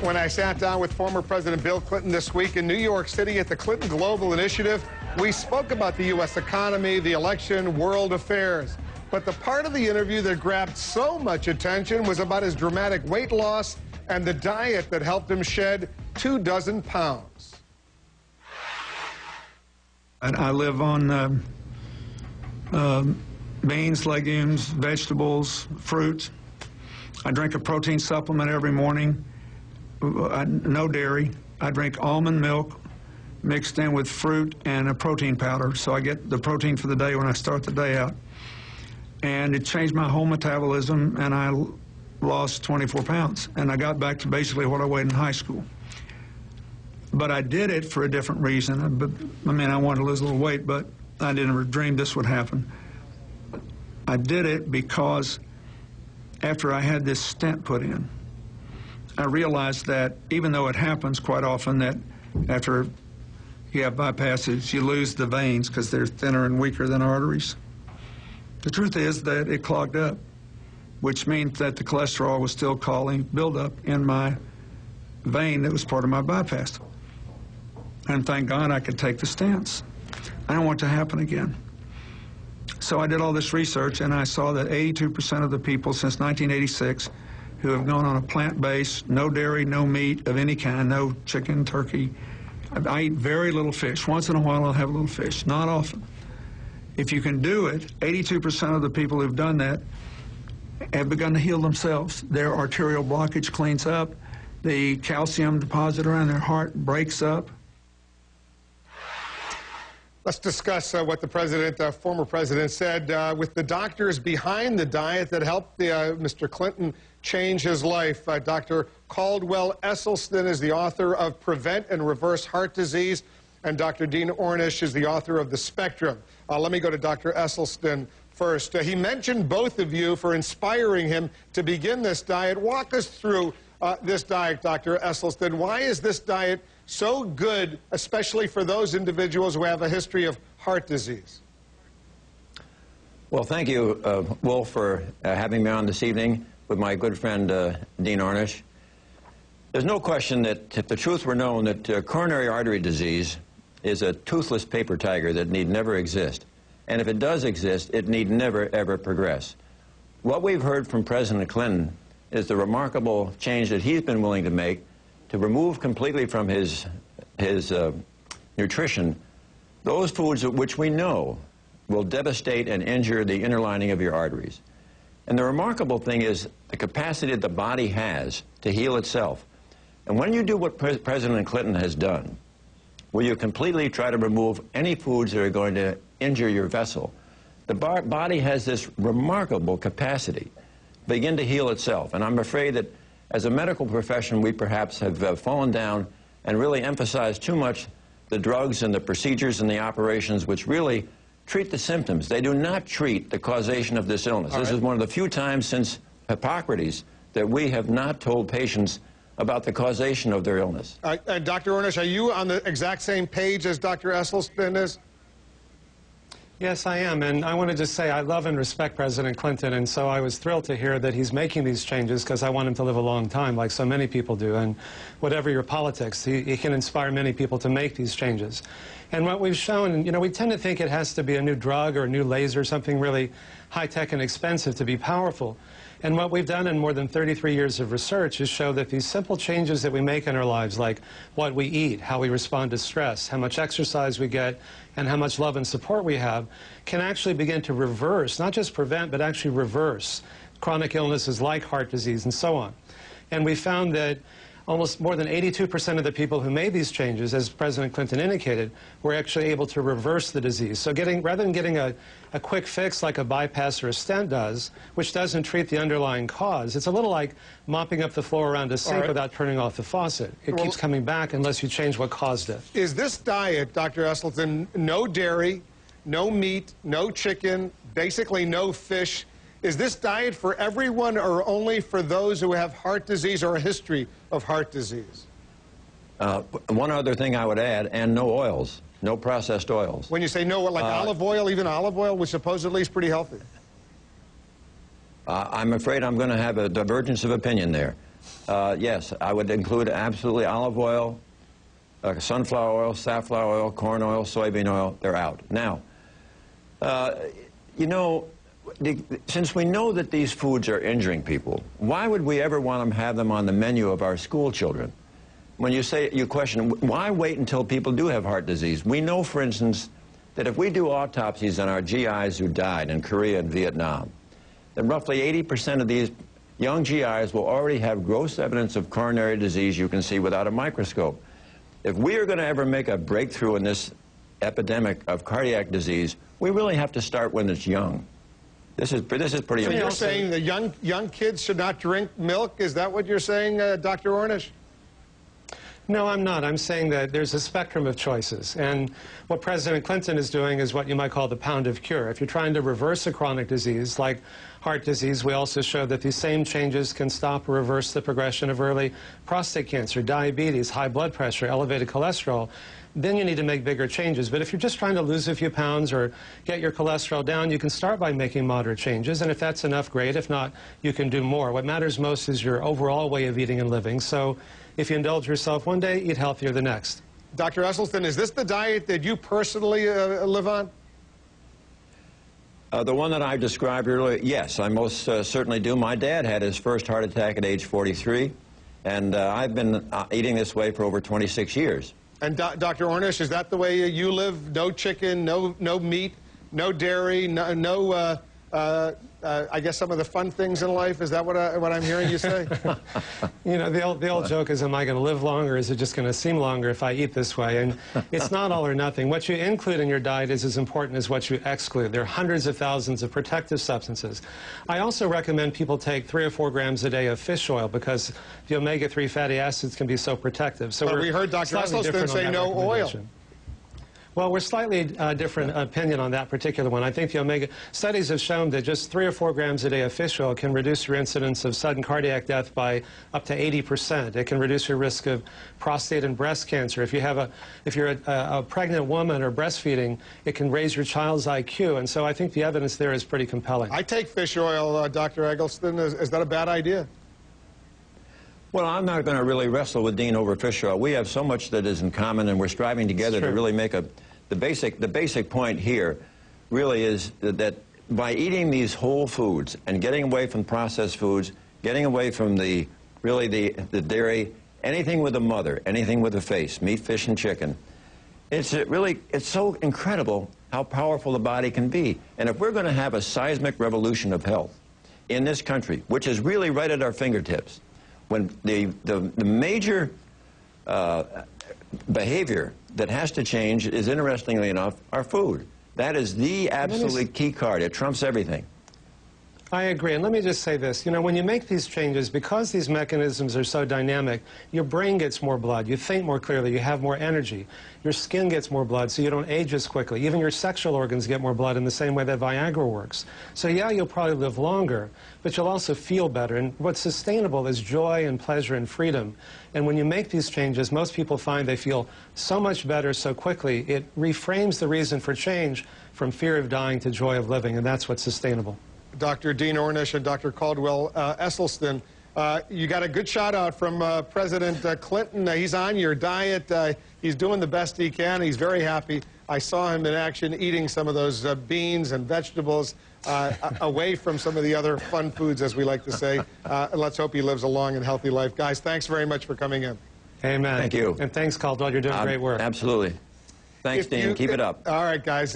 When I sat down with former President Bill Clinton this week in New York City at the Clinton Global Initiative, we spoke about the U.S. economy, the election, world affairs. But the part of the interview that grabbed so much attention was about his dramatic weight loss and the diet that helped him shed 24 pounds. I live on beans, legumes, vegetables, fruit. I drink a protein supplement every morning. No dairy. I drink almond milk mixed in with fruit and a protein powder, so I get the protein for the day when I start the day out. And it changed my whole metabolism, and I lost 24 pounds. And I got back to basically what I weighed in high school. But I did it for a different reason. I mean, I wanted to lose a little weight, but I didn't dream this would happen. I did it because after I had this stent put in, I realized that even though it happens quite often that after you have bypasses, you lose the veins because they're thinner and weaker than arteries. The truth is that it clogged up, which means that the cholesterol was still causing buildup in my vein that was part of my bypass. And thank God I could take the stents. I don't want it to happen again. So I did all this research, and I saw that 82% of the people since 1986 who have gone on a plant-based, no dairy, no meat of any kind, no chicken, turkey. I eat very little fish. Once in a while I'll have a little fish, not often. If you can do it, 82% of the people who've done that have begun to heal themselves. Their arterial blockage cleans up. The calcium deposit around their heart breaks up. Let's discuss what the former president said with the doctors behind the diet that helped Mr. Clinton change his life. Dr. Caldwell Esselstyn is the author of Prevent and Reverse Heart Disease, and Dr. Dean Ornish is the author of The Spectrum. Let me go to Dr. Esselstyn first. He mentioned both of you for inspiring him to begin this diet. Walk us through this diet, Dr. Esselstyn. Why is this diet so good, especially for those individuals who have a history of heart disease? Well, thank you, Wolf, for having me on this evening with my good friend Dean Ornish. There's no question that if the truth were known that coronary artery disease is a toothless paper tiger that need never exist. And if it does exist, it need never, ever progress. What we've heard from President Clinton is the remarkable change that he's been willing to make to remove completely from his nutrition those foods which we know will devastate and injure the inner lining of your arteries. And the remarkable thing is the capacity that the body has to heal itself. And when you do what President Clinton has done, where you completely try to remove any foods that are going to injure your vessel, the body has this remarkable capacity to begin to heal itself. And I'm afraid that as a medical profession, we perhaps have fallen down and really emphasized too much the drugs and the procedures and the operations which really treat the symptoms. They do not treat the causation of this illness. This is one of the few times since Hippocrates that we have not told patients about the causation of their illness. Dr. Ornish, are you on the exact same page as Dr. Esselstyn is? Yes, I am, and I want to just say I love and respect President Clinton, and so I was thrilled to hear that he's making these changes because I want him to live a long time, like so many people do, and whatever your politics, he can inspire many people to make these changes. And what we've shown, you know, we tend to think it has to be a new drug or a new laser, something really high-tech and expensive to be powerful. And what we've done in more than 33 years of research is show that these simple changes that we make in our lives, like what we eat, how we respond to stress, how much exercise we get, and how much love and support we have, can actually begin to reverse, not just prevent, but actually reverse chronic illnesses like heart disease and so on. And we found that almost more than 82% of the people who made these changes, as President Clinton indicated, were actually able to reverse the disease. So rather than getting a quick fix like a bypass or a stent does, which doesn't treat the underlying cause, it's a little like mopping up the floor around a sink without turning off the faucet. It keeps coming back unless you change what caused it. Is this diet, Dr. Esselstyn, no dairy, no meat, no chicken, basically no fish? Is this diet for everyone or only for those who have heart disease or a history of heart disease? One other thing I would add, and no oils, no processed oils. When you say no, like olive oil, even olive oil, which supposedly is pretty healthy. I'm afraid I'm going to have a divergence of opinion there. yes, I would include absolutely olive oil, sunflower oil, safflower oil, corn oil, soybean oil. They're out. Now, you know, since we know that these foods are injuring people, why would we ever want to have them on the menu of our school children? When you question, why wait until people do have heart disease? We know, for instance, that if we do autopsies on our GIs who died in Korea and Vietnam, that roughly 80% of these young GIs will already have gross evidence of coronary disease you can see without a microscope. If we are going to ever make a breakthrough in this epidemic of cardiac disease, we really have to start when it's young. This is pretty important. So you're saying the young kids should not drink milk? Is that what you're saying, Dr. Ornish? No, I'm not. I'm saying that there's a spectrum of choices. And what President Clinton is doing is what you might call the pound of cure. If you're trying to reverse a chronic disease like heart disease, we also showed that these same changes can stop or reverse the progression of early prostate cancer, diabetes, high blood pressure, elevated cholesterol. Then you need to make bigger changes. But if you're just trying to lose a few pounds or get your cholesterol down, you can start by making moderate changes. And if that's enough, great. If not, you can do more. What matters most is your overall way of eating and living. So if you indulge yourself one day, eat healthier the next. Dr. Esselstyn, is this the diet that you personally live on? The one that I described earlier, yes, I most certainly do. My dad had his first heart attack at age 43, and I've been eating this way for over 26 years. And Dr. Ornish, is that the way you live? No chicken, no meat, no dairy, no I guess some of the fun things in life. Is that what I'm hearing you say? You know, the old joke is, am I going to live longer? Is it just going to seem longer if I eat this way? And it's not all or nothing. What you include in your diet is as important as what you exclude. There are hundreds of thousands of protective substances. I also recommend people take 3 or 4 grams a day of fish oil because the omega-3 fatty acids can be so protective. So we heard Dr. Esselstyn say no oil. Well, we're slightly different opinion on that particular one. I think the omega studies have shown that just 3 or 4 grams a day of fish oil can reduce your incidence of sudden cardiac death by up to 80%. It can reduce your risk of prostate and breast cancer. If you're a pregnant woman or breastfeeding, it can raise your child's IQ. And so I think the evidence there is pretty compelling. I take fish oil, Dr. Eggleston. Is that a bad idea? Well, I'm not going to really wrestle with Dean over fish oil. We have so much that is in common, and we're striving together to really make the basic point here really is that by eating these whole foods and getting away from processed foods, getting away from the dairy, anything with a mother, anything with a face, meat, fish, and chicken, it's so incredible how powerful the body can be. And if we're going to have a seismic revolution of health in this country, which is really right at our fingertips, when the major behavior that has to change is, interestingly enough, our food. That is the absolutely key card. It trumps everything. I agree. And let me just say this. You know, when you make these changes, because these mechanisms are so dynamic, your brain gets more blood, you think more clearly, you have more energy. Your skin gets more blood, so you don't age as quickly. Even your sexual organs get more blood in the same way that Viagra works. So yeah, you'll probably live longer, but you'll also feel better. And what's sustainable is joy and pleasure and freedom. And when you make these changes, most people find they feel so much better so quickly. It reframes the reason for change from fear of dying to joy of living, and that's what's sustainable. Dr. Dean Ornish and Dr. Caldwell Esselstyn, you got a good shout out from President Clinton. He's on your diet. He's doing the best he can. He's very happy. I saw him in action eating some of those beans and vegetables away from some of the other fun foods, as we like to say. Let's hope he lives a long and healthy life. Guys, thanks very much for coming in. Amen. Thank you. And thanks, Caldwell. You're doing great work. Absolutely. Thanks, Dean. Keep it up. All right, guys.